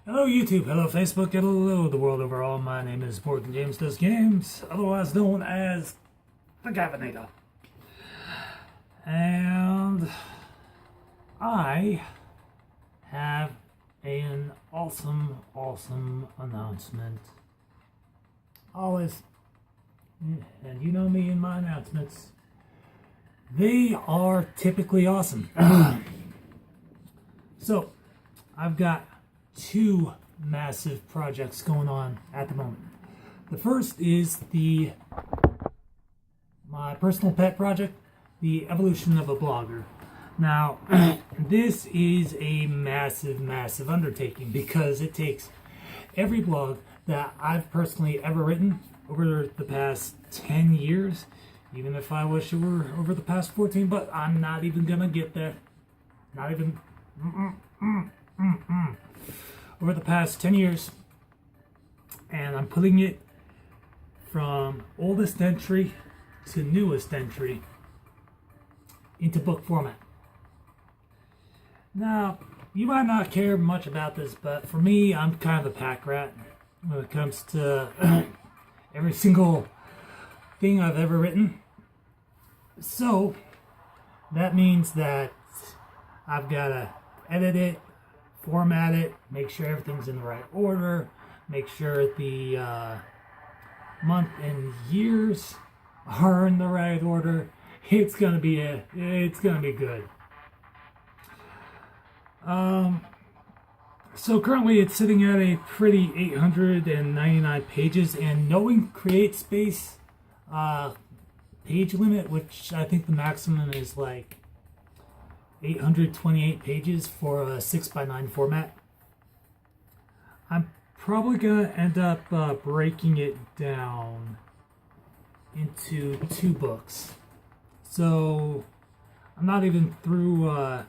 Hello YouTube, hello Facebook, hello the world overall. My name is Morgan James Does Games, otherwise known as the Gavinator. And I have an awesome announcement. Always, and you know me and my announcements, they are typically awesome. So, I've got two massive projects going on at the moment. The first is my personal pet project, the evolution of a blogger. Now, this is a massive undertaking because it takes every blog that I've personally ever written over the past 10 years, even if I wish it were over the past 14, but I'm not even gonna get there. Not even. Over the past 10 years, and I'm putting it from oldest entry to newest entry into book format. Now, you might not care much about this, but for me, I'm kind of a pack rat when it comes to every single thing I've ever written. So, that means that I've got to edit it, format it, make sure everything's in the right order, make sure the month and years are in the right order. It's gonna be good. So currently it's sitting at a pretty 899 pages, and knowing CreateSpace page limit, which I think the maximum is like 828 pages for a 6x9 format. I'm probably going to end up breaking it down into two books. So I'm not even through. I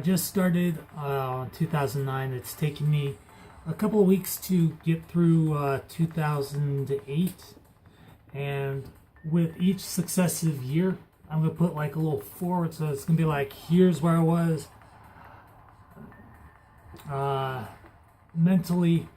just started in 2009. It's taken me a couple of weeks to get through 2008. And with each successive year, I'm going to put like a little forward, so it's going to be like, here's where I was mentally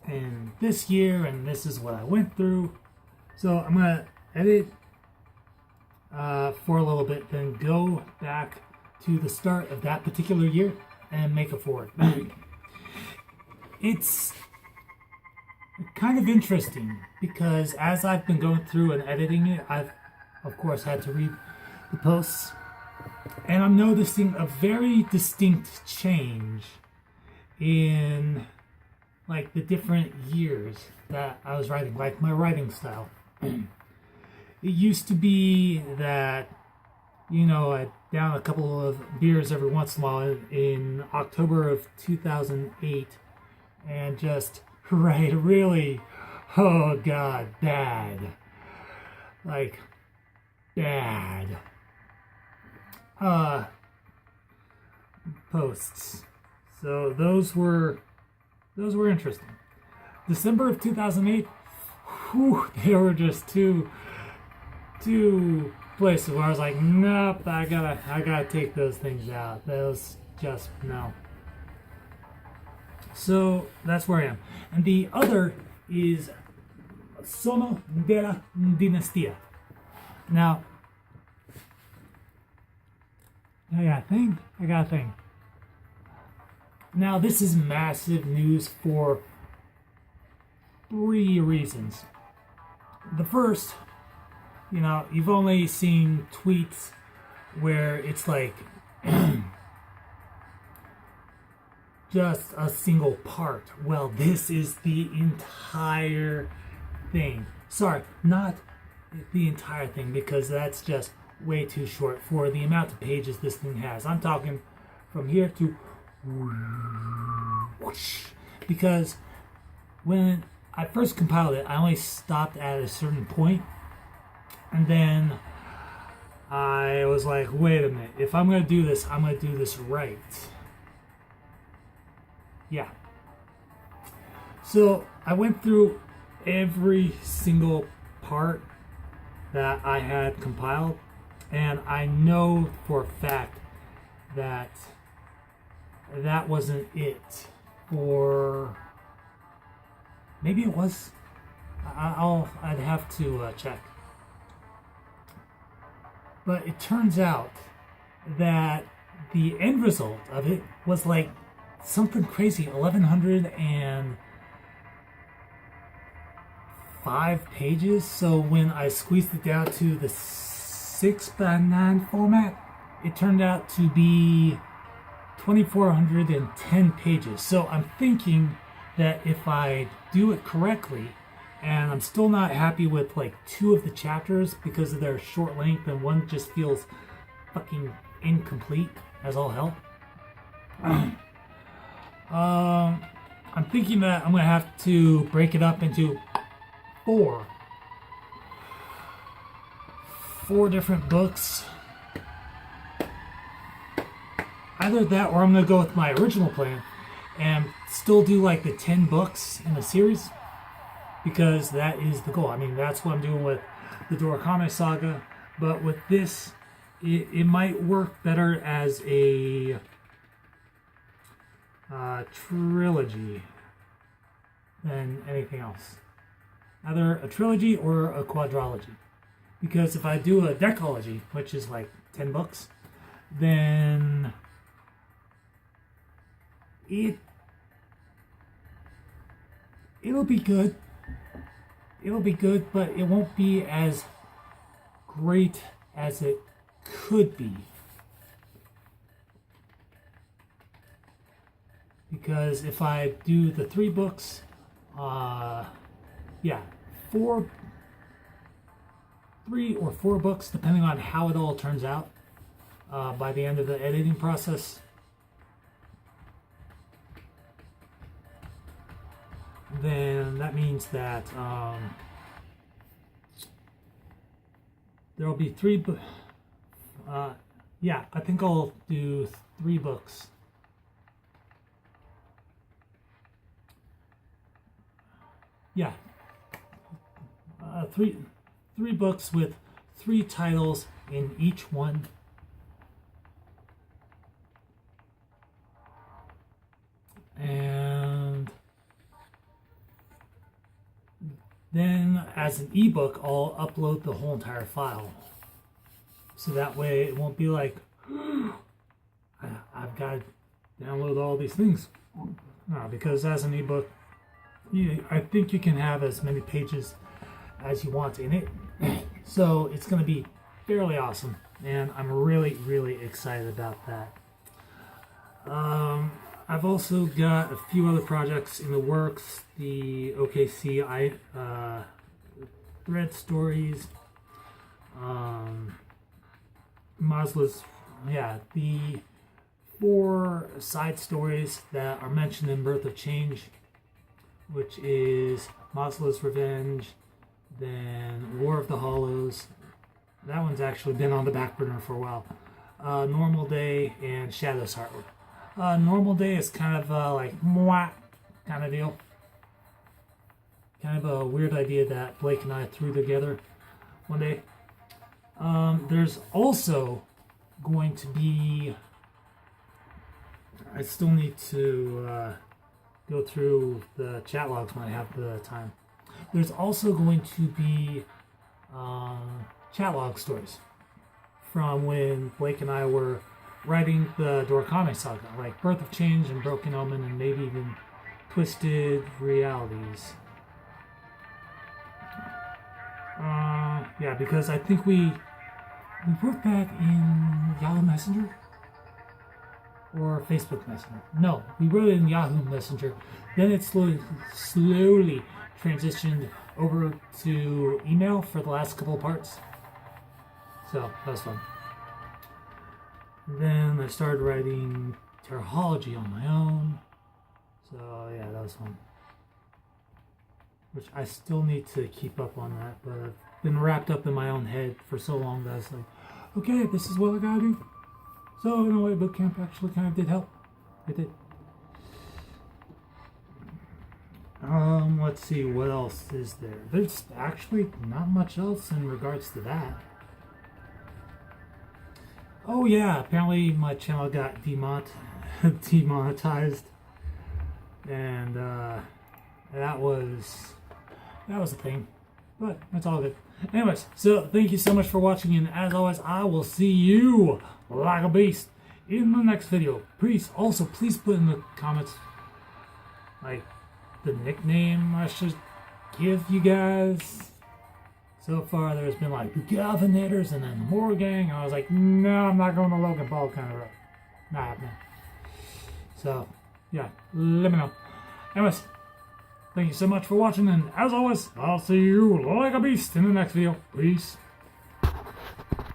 in this year, and this is what I went through. So I'm going to edit for a little bit, then go back to the start of that particular year and make a forward. It's kind of interesting because as I've been going through and editing it, I've of course had to read the posts, and I'm noticing a very distinct change in like the different years that I was writing, like my writing style. It used to be that, you know, I'd down a couple of beers every once in a while in October of 2008 and just write really, oh god, bad. Like, bad posts. So those were interesting. December of 2008, they were just two places where I was like, nope, I gotta take those things out. Those just no. So that's where I am. And the other is Sono della Dinastia. Now, I got a thing. Now, this is massive news for three reasons. The first, you know, you've only seen tweets where it's like just a single part. Well, this is the entire thing. Sorry, not the entire thing, because that's just way too short for the amount of pages this thing has. I'm talking from here to whoosh, because when I first compiled it, I only stopped at a certain point, and then I was like, wait a minute, if I'm going to do this, I'm going to do this right. Yeah. So I went through every single part that I had compiled, and I know for a fact that that wasn't it. Or maybe it was. I'd have to check. But it turns out that the end result of it was like something crazy, 1,105 pages. So when I squeezed it down to the 6x9 format, it turned out to be 2,410 pages. So I'm thinking that if I do it correctly, and I'm still not happy with like 2 of the chapters because of their short length, and one just feels fucking incomplete as all hell. I'm thinking that I'm gonna have to break it up into four different books. Either that, or I'm gonna go with my original plan and still do like the 10 books in the series, because that is the goal. I mean, that's what I'm doing with the Dorakame Saga, but with this, it might work better as a trilogy than anything else. Either a trilogy or a quadrilogy. Because if I do a decalogy, which is like 10 books, then it'll be good. It'll be good, but it won't be as great as it could be. Because if I do the 3 books, 3 or 4 books, depending on how it all turns out, by the end of the editing process, then that means that there'll be 3 books. I think I'll do 3 books. Yeah. 3 books with 3 titles in each one. And then as an ebook, I'll upload the whole entire file. So that way it won't be like, I've got to download all these things. No, because as an ebook, I think you can have as many pages as you want in it. So it's going to be fairly awesome. And I'm really, really excited about that. I've also got a few other projects in the works. The OKC thread stories. Masla's, the 4 side stories that are mentioned in Birth of Change, which is Masla's Revenge, then War of the Hollows. That one's actually been on the back burner for a while. Normal Day and Shadow's Heart. Normal Day is kind of like mwah kind of deal. Kind of a weird idea that Blake and I threw together one day. There's also going to be, I still need to go through the chat logs when I have the time. There's also going to be chat log stories from when Blake and I were writing the Dorakame Saga, like Birth of Change and Broken Omen, and maybe even Twisted Realities. Because I think we wrote that in Yahoo Messenger or Facebook Messenger. No, we wrote it in Yahoo Messenger. Then it slowly transitioned over to email for the last couple of parts. So that was fun. Then I started writing Terrahology on my own. So yeah, that was fun. Which I still need to keep up on that, but I've been wrapped up in my own head for so long that I was like, okay, this is what I gotta do. So in a way, boot camp actually kind of did help. It did. Let's see, what else is there? There's actually not much else in regards to that. Oh yeah, apparently my channel got demonetized, and that was a thing, but that's all good. Anyways, so thank you so much for watching, and as always, I will see you like a beast in the next video. Please put in the comments like the nickname I should give you guys. So far, there's been like the Gavin haters and then the Moore gang. I was like, no, I'm not going to Logan Paul kind of route. Not happening. So, yeah, let me know. Anyways, thank you so much for watching, and as always, I'll see you like a beast in the next video. Peace.